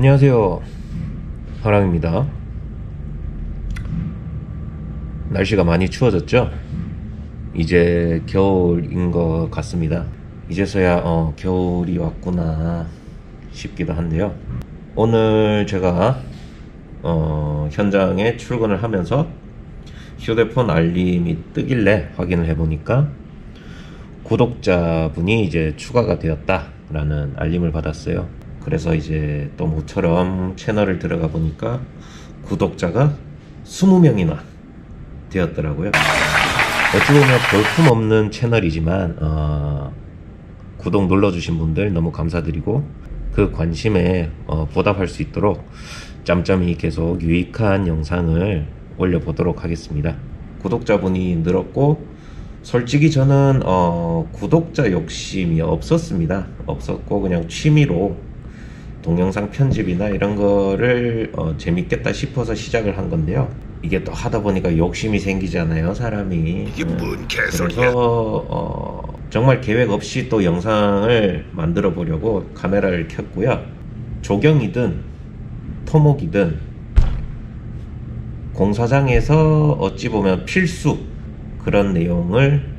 안녕하세요, 화랑입니다. 날씨가 많이 추워졌죠? 이제 겨울인 것 같습니다. 이제서야 겨울이 왔구나 싶기도 한데요. 오늘 제가 현장에 출근을 하면서 휴대폰 알림이 뜨길래 확인을 해보니까 구독자분이 이제 추가가 되었다 라는 알림을 받았어요. 그래서 이제 또 모처럼 채널을 들어가 보니까 구독자가 20명이나 되었더라고요. 어찌 보면 볼품없는 채널이지만 구독 눌러주신 분들 너무 감사드리고, 그 관심에 보답할 수 있도록 짬짬이 계속 유익한 영상을 올려보도록 하겠습니다. 구독자분이 늘었고, 솔직히 저는 구독자 욕심이 없었습니다. 없었고 그냥 취미로 동영상 편집이나 이런 거를 재밌겠다 싶어서 시작을 한 건데요. 이게 또 하다 보니까 욕심이 생기잖아요, 사람이. 이게 뭔 개소리야? 그래서 정말 계획 없이 또 영상을 만들어 보려고 카메라를 켰고요. 조경이든 토목이든 공사장에서 어찌 보면 필수 그런 내용을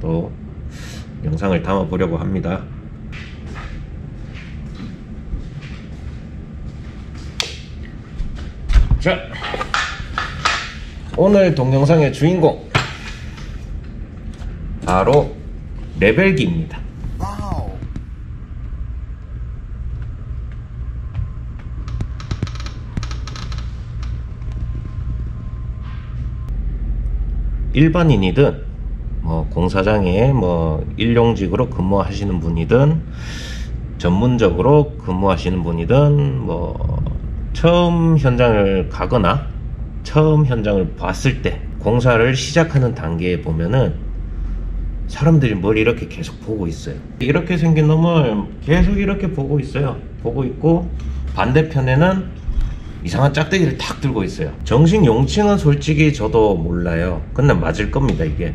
또 영상을 담아 보려고 합니다. 자, 오늘 동영상의 주인공 바로 레벨기입니다. 와우. 일반인이든 공사장에 일용직으로 근무하시는 분이든 전문적으로 근무하시는 분이든 처음 현장을 가거나 처음 현장을 봤을 때 공사를 시작하는 단계에 보면은 사람들이 뭘 이렇게 계속 보고 있어요. 이렇게 생긴 놈을 계속 이렇게 보고 있어요. 보고 있고, 반대편에는 이상한 짝대기를 탁 들고 있어요. 정식 용칭은 솔직히 저도 몰라요. 근데 맞을 겁니다. 이게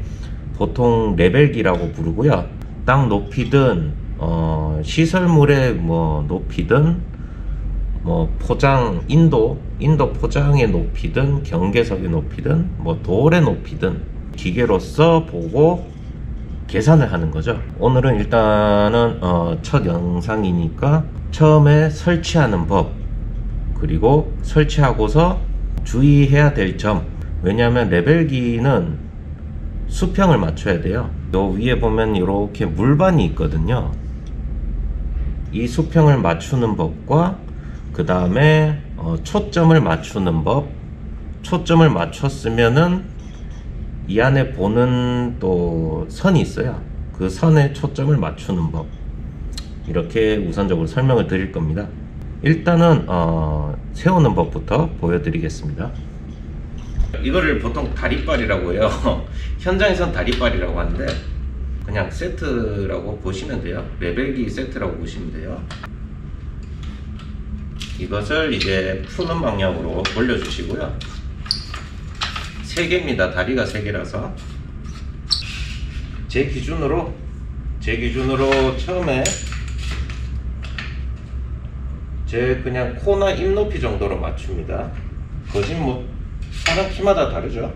보통 레벨기라고 부르고요. 땅 높이든 시설물의 높이든 포장, 인도 포장의 높이든 경계석의 높이든 돌의 높이든 기계로서 보고 계산을 하는 거죠. 오늘은 일단은 첫 영상이니까 처음에 설치하는 법, 그리고 설치하고서 주의해야 될 점. 왜냐하면 레벨기는 수평을 맞춰야 돼요. 요 위에 보면 이렇게 물반이 있거든요. 이 수평을 맞추는 법과 그 다음에 초점을 맞추는 법. 초점을 맞췄으면은 이 안에 보는 또 선이 있어요. 그 선에 초점을 맞추는 법, 이렇게 우선적으로 설명을 드릴 겁니다. 일단은 세우는 법부터 보여드리겠습니다. 이거를 보통 다리빨이라고 해요. 현장에선 다리빨이라고 하는데 그냥 세트라고 보시면 돼요. 레벨기 세트라고 보시면 돼요. 이것을 이제 푸는 방향으로 돌려주시고요. 3개입니다. 다리가 3개라서 제 기준으로 처음에 제 그냥 코나 입 높이 정도로 맞춥니다. 거진 사람 키마다 다르죠.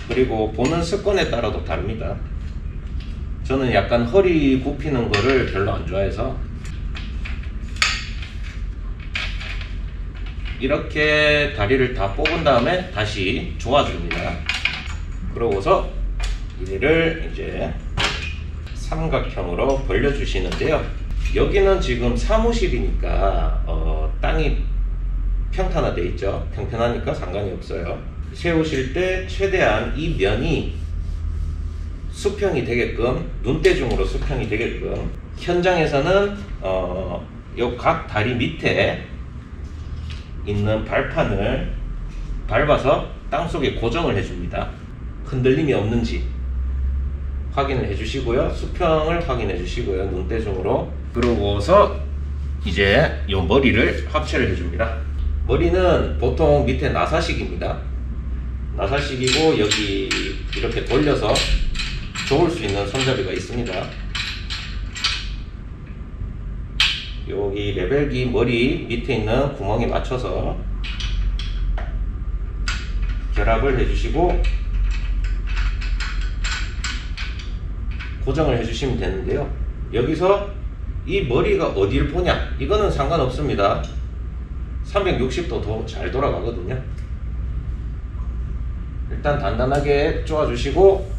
그리고 보는 습관에 따라도 다릅니다. 저는 약간 허리 굽히는 거를 별로 안 좋아해서 이렇게 다리를 다 뽑은 다음에 다시 조아줍니다. 그러고서 이를 이제 삼각형으로 벌려주시는데요. 여기는 지금 사무실이니까 땅이 평탄화되어 있죠. 평평하니까 상관이 없어요. 세우실 때 최대한 이 면이 수평이 되게끔, 눈대중으로 수평이 되게끔, 현장에서는 요 각 다리 밑에 있는 발판을 밟아서 땅속에 고정을 해줍니다. 흔들림이 없는지 확인을 해주시고요. 수평을 확인해 주시고요. 눈대중으로. 그러고서 이제 요 머리를 합체를 해줍니다. 머리는 보통 밑에 나사식입니다. 나사식이고 여기 이렇게 돌려서 조을 수 있는 손잡이가 있습니다. 여기 레벨기 머리 밑에 있는 구멍에 맞춰서 결합을 해주시고 고정을 해주시면 되는데요. 여기서 이 머리가 어디를 보냐, 이거는 상관없습니다. 360도 더 잘 돌아가거든요. 일단 단단하게 쪼아주시고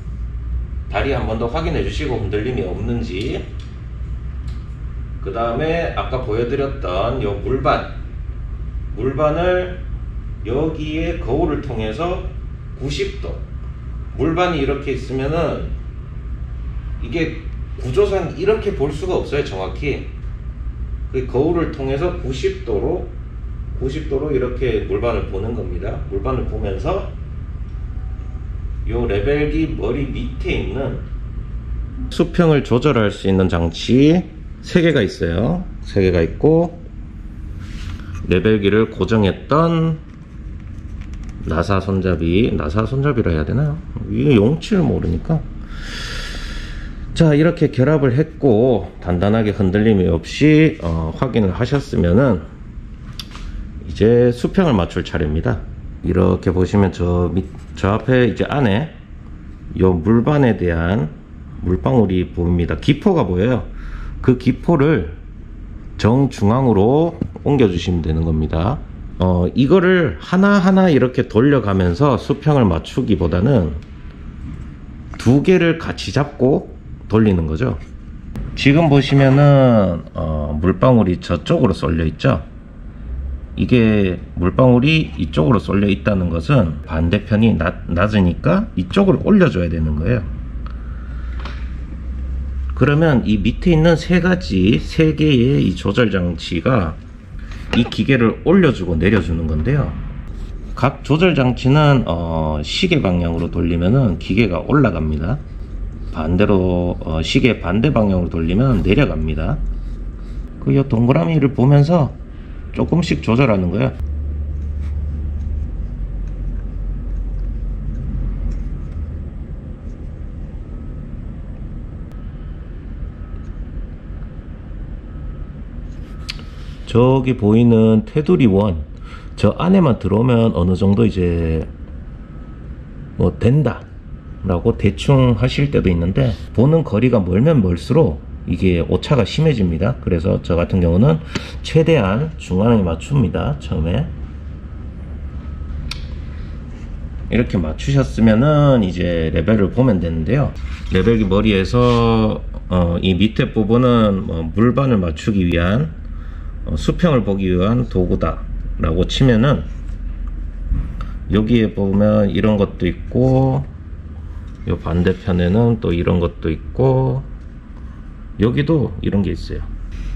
다리 한 번 더 확인해 주시고 흔들림이 없는지, 그 다음에 아까 보여드렸던 요 물반을 여기에 거울을 통해서 90도, 물반이 이렇게 있으면은 이게 구조상 이렇게 볼 수가 없어요. 정확히 그 거울을 통해서 90도로 이렇게 물반을 보는 겁니다. 물반을 보면서 요 레벨기 머리 밑에 있는 수평을 조절할 수 있는 장치 3개가 있어요. 3개가 있고, 레벨기를 고정했던 나사 손잡이라 해야 되나요? 이게 용치를 모르니까. 자, 이렇게 결합을 했고 단단하게 흔들림이 없이 확인을 하셨으면은 이제 수평을 맞출 차례입니다. 이렇게 보시면 저 앞에 이제 안에 요 물반에 대한 물방울이 보입니다. 기포가 보여요. 그 기포를 정중앙으로 옮겨 주시면 되는 겁니다. 이거를 하나하나 이렇게 돌려가면서 수평을 맞추기보다는 2개를 같이 잡고 돌리는 거죠. 지금 보시면은 물방울이 저쪽으로 쏠려 있죠. 이게 물방울이 이쪽으로 쏠려 있다는 것은 반대편이 낮으니까 이쪽으로 올려줘야 되는 거예요. 그러면 이 밑에 있는 3개의 이 조절 장치가 이 기계를 올려주고 내려주는 건데요. 각 조절 장치는 시계 방향으로 돌리면은 기계가 올라갑니다. 반대로 시계 반대 방향으로 돌리면 내려갑니다. 그 요 동그라미를 보면서 조금씩 조절하는 거예요. 저기 보이는 테두리 원, 저 안에만 들어오면 어느 정도 이제 뭐 된다 라고 대충 하실 때도 있는데, 보는 거리가 멀면 멀수록 이게 오차가 심해집니다. 그래서 저 같은 경우는 최대한 중앙에 맞춥니다. 처음에 이렇게 맞추셨으면은 이제 레벨을 보면 되는데요. 레벨기 머리에서 이 밑에 부분은 물반을 맞추기 위한 수평을 보기 위한 도구다 라고 치면은, 여기에 보면 이런 것도 있고, 요 반대편에는 또 이런 것도 있고, 여기도 이런 게 있어요.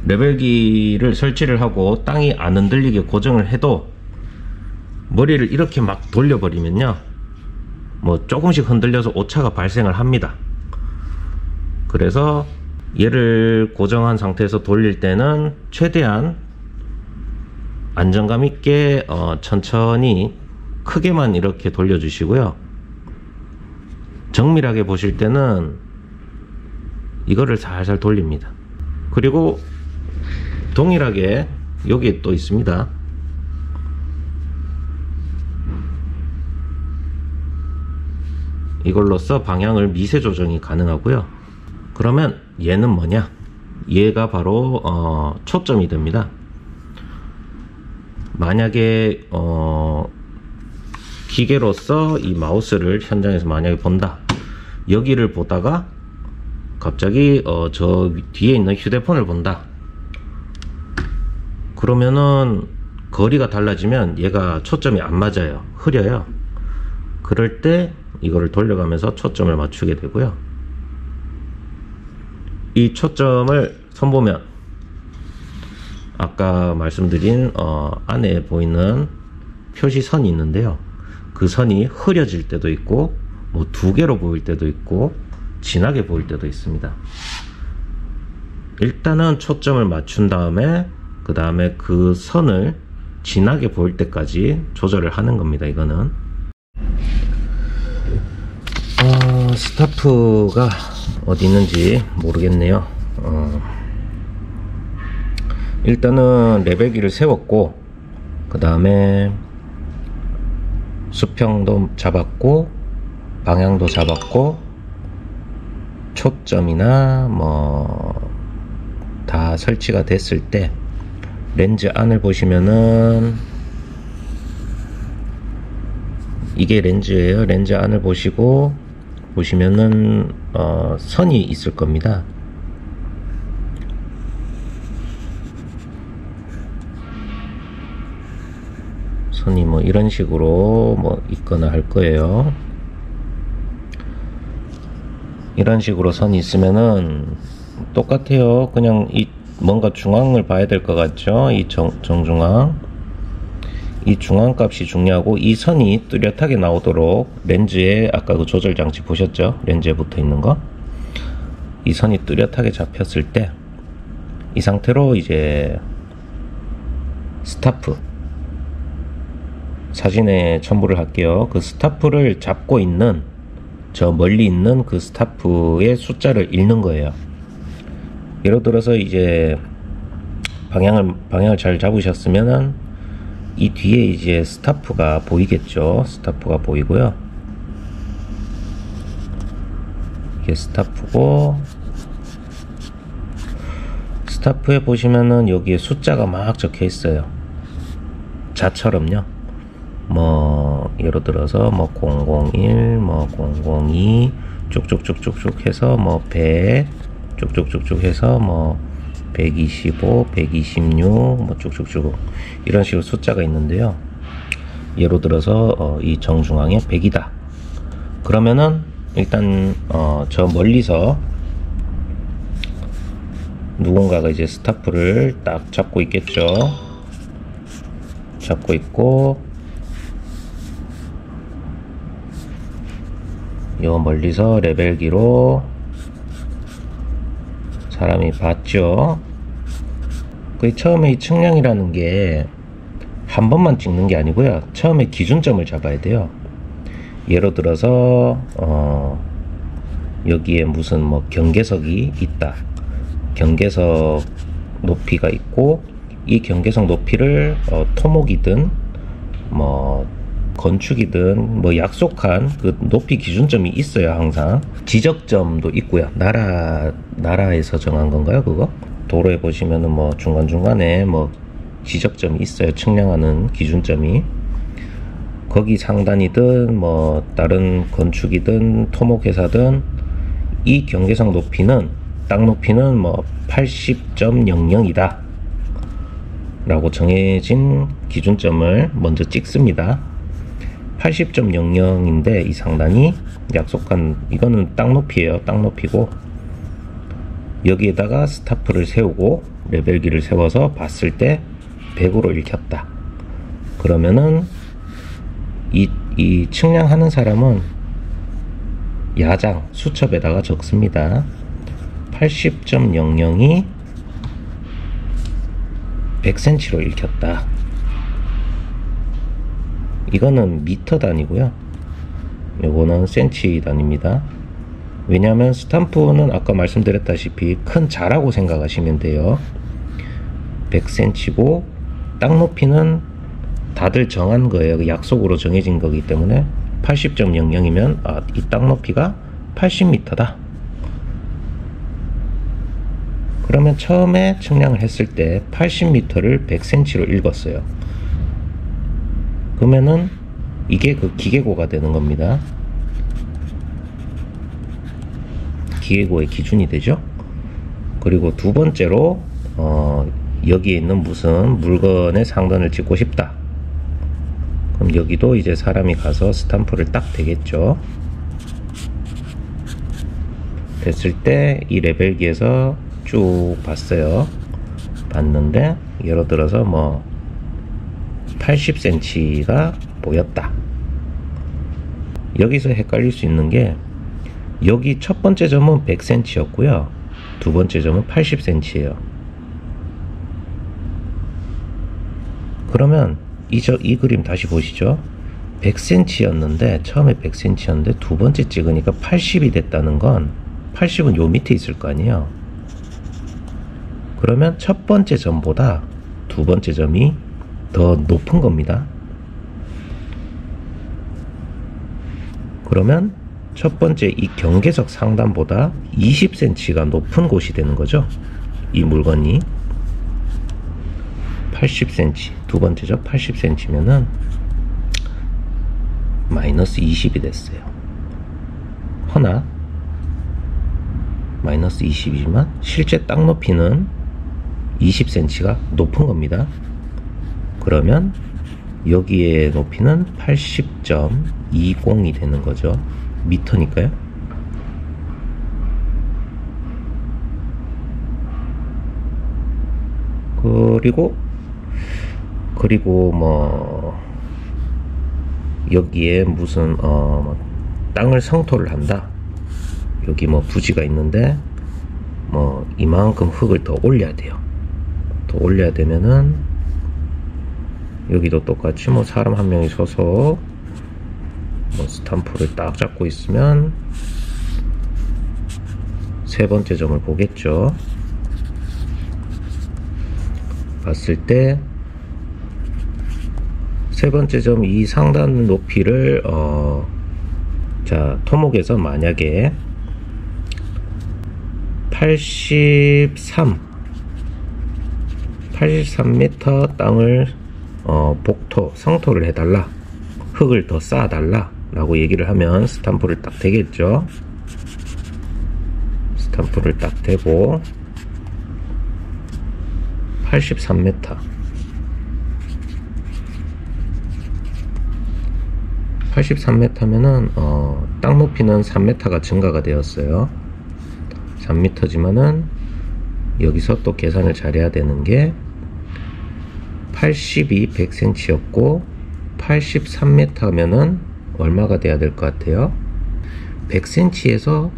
레벨기를 설치를 하고 땅이 안 흔들리게 고정을 해도 머리를 이렇게 막 돌려버리면요, 뭐 조금씩 흔들려서 오차가 발생을 합니다. 그래서 얘를 고정한 상태에서 돌릴 때는 최대한 안정감 있게 천천히 크게만 이렇게 돌려주시고요. 정밀하게 보실 때는 이거를 살살 돌립니다. 그리고 동일하게 여기 또 있습니다. 이걸로써 방향을 미세 조정이 가능하고요. 그러면 얘는 뭐냐? 얘가 바로 초점이 됩니다. 만약에 기계로서 이 마우스를 현장에서 만약에 본다, 여기를 보다가 갑자기 저 뒤에 있는 휴대폰을 본다, 그러면은 거리가 달라지면 얘가 초점이 안 맞아요. 흐려요. 그럴 때 이거를 돌려가면서 초점을 맞추게 되고요. 이 초점을 손보면 아까 말씀드린 안에 보이는 표시선이 있는데요. 그 선이 흐려질 때도 있고, 뭐 2개로 보일 때도 있고, 진하게 보일 때도 있습니다. 일단은 초점을 맞춘 다음에 그 다음에 그 선을 진하게 보일 때까지 조절을 하는 겁니다. 이거는 스타프가 어디 있는지 모르겠네요. 일단은 레벨기를 세웠고, 그 다음에 수평도 잡았고, 방향도 잡았고, 초점이나 뭐 다 설치가 됐을 때 렌즈 안을 보시면은 이게 렌즈예요. 렌즈 안을 보시면은 선이 있을 겁니다. 선이 뭐 이런 식으로 뭐 있거나 할 거예요. 이런 식으로 선이 있으면은 똑같아요. 그냥 이 뭔가 중앙을 봐야 될 것 같죠? 이 정중앙, 이 중앙 값이 중요하고, 이 선이 뚜렷하게 나오도록 렌즈에 아까 그 조절 장치 보셨죠? 렌즈에 붙어 있는 거. 이 선이 뚜렷하게 잡혔을 때 이 상태로 이제 스타프, 사진에 첨부를 할게요. 그 스타프를 잡고 있는, 저 멀리 있는 그 스타프의 숫자를 읽는 거예요. 예를 들어서 이제 방향을 잘 잡으셨으면은 이 뒤에 이제 스타프가 보이겠죠. 스타프가 보이고요. 이게 스타프고, 스타프에 보시면은 여기에 숫자가 막 적혀 있어요. 자처럼요. 뭐 예를 들어서 뭐 001, 뭐 002 쭉쭉쭉쭉쭉 해서 뭐 100 쭉쭉쭉쭉 해서 뭐 125, 126 뭐 쭉쭉쭉 이런 식으로 숫자가 있는데요. 예를 들어서 이 정중앙에 100이다. 그러면은 일단 저 멀리서 누군가가 이제 스타프를 딱 잡고 있겠죠. 잡고 있고, 요 멀리서 레벨기로 사람이 봤죠. 그 처음에 이 측량이라는 게 한 번만 찍는 게 아니고요. 처음에 기준점을 잡아야 돼요. 예를 들어서 여기에 무슨 뭐 경계석이 있다. 경계석 높이가 있고, 이 경계석 높이를 토목이든 뭐 건축이든 뭐 약속한 그 높이 기준점이 있어요. 항상 지적점도 있고요. 나라에서 정한 건가요? 그거 도로에 보시면은 뭐 중간중간에 뭐 지적점이 있어요. 측량하는 기준점이. 거기 상단이든 뭐 다른 건축이든 토목회사든 이 경계석 높이는, 땅 높이는 뭐 80.00이다 라고 정해진 기준점을 먼저 찍습니다. 80.00인데 이 상단이 약속한, 이거는 땅 높이에요. 땅 높이고, 여기에다가 스타프를 세우고 레벨기를 세워서 봤을 때 100으로 읽혔다. 그러면은 이 측량하는 사람은 야장 수첩에다가 적습니다. 80.00이 100cm로 읽혔다. 이거는 미터 단위고요. 요거는 센치 단위입니다. 왜냐하면 스탬프는 아까 말씀드렸다시피 큰 자라고 생각하시면 돼요. 100cm고 땅 높이는 다들 정한 거예요. 약속으로 정해진 거기 때문에 80.00이면 이 땅 높이가 80m다. 그러면 처음에 측량을 했을 때 80m를 100cm로 읽었어요. 그러면은 이게 그 기계고가 되는 겁니다. 기계고의 기준이 되죠. 그리고 두 번째로 여기에 있는 무슨 물건의 상단을 찍고 싶다. 그럼 여기도 이제 사람이 가서 스탬프를 딱 대겠죠. 됐을 때 이 레벨기에서 쭉 봤어요. 봤는데 예를 들어서 뭐 80cm가 보였다. 여기서 헷갈릴 수 있는 게, 여기 첫 번째 점은 100cm였고요. 두 번째 점은 80cm예요. 그러면 이 그림 다시 보시죠. 100cm였는데, 처음에 100cm였는데 두 번째 찍으니까 80이 됐다는 건 80은 요 밑에 있을 거 아니에요. 그러면 첫 번째 점보다 두 번째 점이 더 높은 겁니다. 그러면 첫 번째 이 경계석 상단보다 20cm가 높은 곳이 되는 거죠. 이 물건이 80cm, 두 번째죠. 80cm면은 마이너스 20이 됐어요. 허나 마이너스 20이지만 실제 땅 높이는 20cm가 높은 겁니다. 그러면 여기에 높이는 80.20이 되는 거죠. 미터니까요. 그리고 뭐 여기에 무슨 땅을 성토를 한다. 여기 뭐 부지가 있는데 뭐 이만큼 흙을 더 올려야 돼요. 더 올려야 되면은 여기도 똑같이 뭐 사람 한 명이 서서 뭐 스탬프를 딱 잡고 있으면 세 번째 점을 보겠죠. 봤을 때 세 번째 점 이 상단 높이를 자 토목에서 만약에 83m 땅을 복토 성토를 해달라, 흙을 더 쌓아달라 라고 얘기를 하면 스탬프를 딱 대겠죠. 스탬프를 딱 대고 83m면은 땅 높이는 3m가 증가가 되었어요. 3m지만은 여기서 또 계산을 잘해야 되는 게 80이 100cm였고 83m면은 얼마가 돼야 될 것 같아요? 100cm에서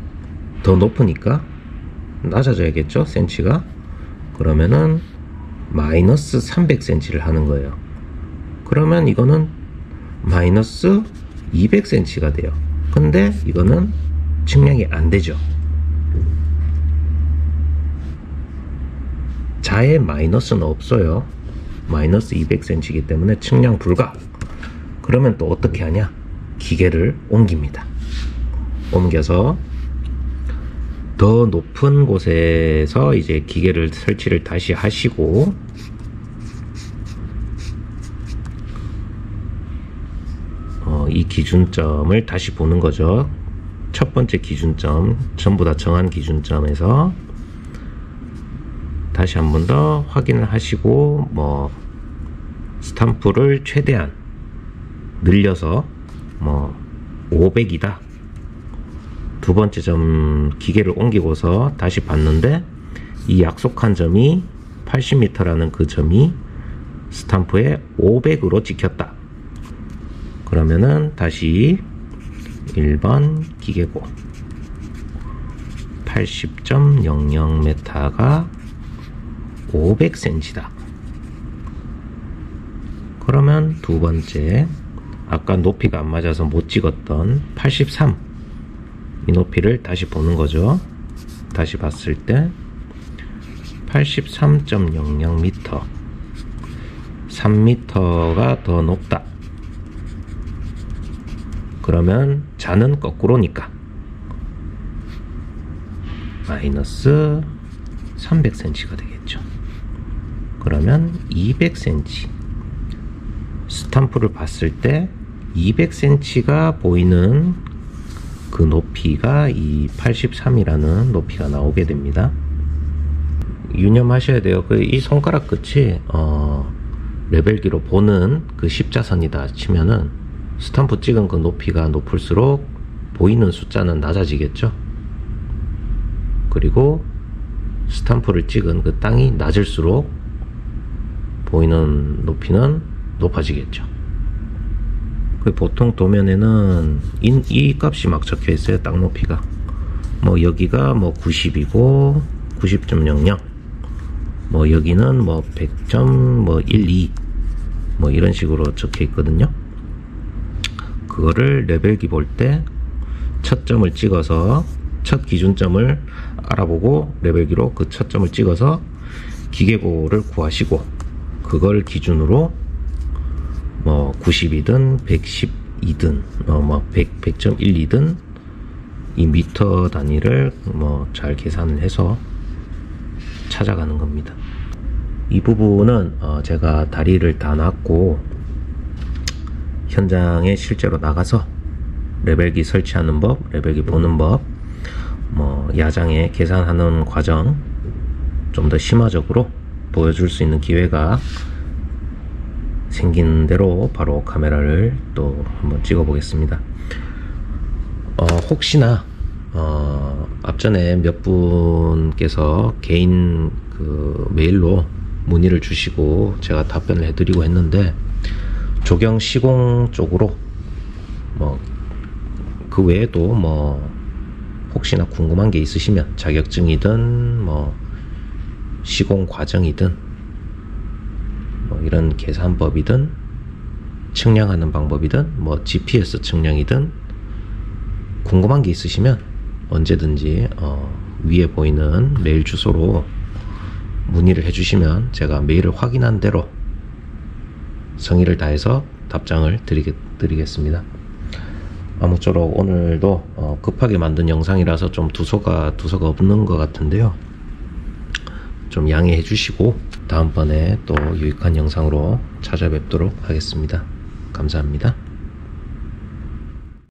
더 높으니까 낮아져야겠죠? cm가. 그러면은 마이너스 300cm를 하는 거예요. 그러면 이거는 마이너스 200cm가 돼요. 근데 이거는 측량이 안 되죠. 자에 마이너스는 없어요. 마이너스 200cm이기 때문에 측량 불가. 그러면 또 어떻게 하냐? 기계를 옮깁니다. 옮겨서 더 높은 곳에서 이제 기계를 설치를 다시 하시고 이 기준점을 다시 보는 거죠. 첫 번째 기준점, 전부 다 정한 기준점에서 다시 한 번 더 확인을 하시고 뭐 스탬프를 최대한 늘려서 뭐 500이다. 두 번째 점 기계를 옮기고서 다시 봤는데 이 약속한 점이 80m라는 그 점이 스탬프에 500으로 찍혔다. 그러면은 다시 1번 기계고 80.00m가 500cm다. 그러면 두 번째 아까 높이가 안 맞아서 못 찍었던 83 이 높이를 다시 보는 거죠. 다시 봤을 때 83.00m 3m가 더 높다. 그러면 자는 거꾸로니까 마이너스 300cm가 되겠죠. 그러면 200cm 스탬프를 봤을 때 200cm가 보이는 그 높이가 이 83이라는 높이가 나오게 됩니다. 유념하셔야 돼요. 이 손가락 끝이 레벨기로 보는 그 십자선이다 치면은 스탬프 찍은 그 높이가 높을수록 보이는 숫자는 낮아지겠죠. 그리고 스탬프를 찍은 그 땅이 낮을수록 보이는 높이는 높아지겠죠. 보통 도면에는 이 값이 막 적혀 있어요. 땅 높이가 뭐 여기가 뭐 90이고 90.00 뭐 여기는 뭐 100.12 뭐 이런 식으로 적혀 있거든요. 그거를 레벨기 볼 때 첫 점을 찍어서 첫 기준점을 알아보고 레벨기로 그 첫 점을 찍어서 기계고를 구하시고 그걸 기준으로 뭐 90이든 110이든 뭐 100.12든 이 미터 단위를 뭐 잘 계산을 해서 찾아가는 겁니다. 이 부분은 제가 다리를 다 놨고 현장에 실제로 나가서 레벨기 설치하는 법, 레벨기 보는 법, 뭐 야장에 계산하는 과정 좀 더 심화적으로 보여줄 수 있는 기회가 생긴 대로 바로 카메라를 또 한번 찍어 보겠습니다. 혹시나 앞전에 몇 분께서 개인 그 메일로 문의를 주시고 제가 답변을 해드리고 했는데 조경 시공 쪽으로 뭐 그 외에도 뭐 혹시나 궁금한 게 있으시면 자격증이든 뭐 시공 과정이든 뭐 이런 계산법이든 측량하는 방법이든 뭐 GPS 측량이든 궁금한 게 있으시면 언제든지 위에 보이는 메일 주소로 문의를 해주시면 제가 메일을 확인한 대로 성의를 다해서 답장을 드리겠습니다. 아무쪼록 오늘도 급하게 만든 영상이라서 좀 두서가 없는 것 같은데요. 좀 양해해 주시고 다음번에 또 유익한 영상으로 찾아뵙도록 하겠습니다. 감사합니다.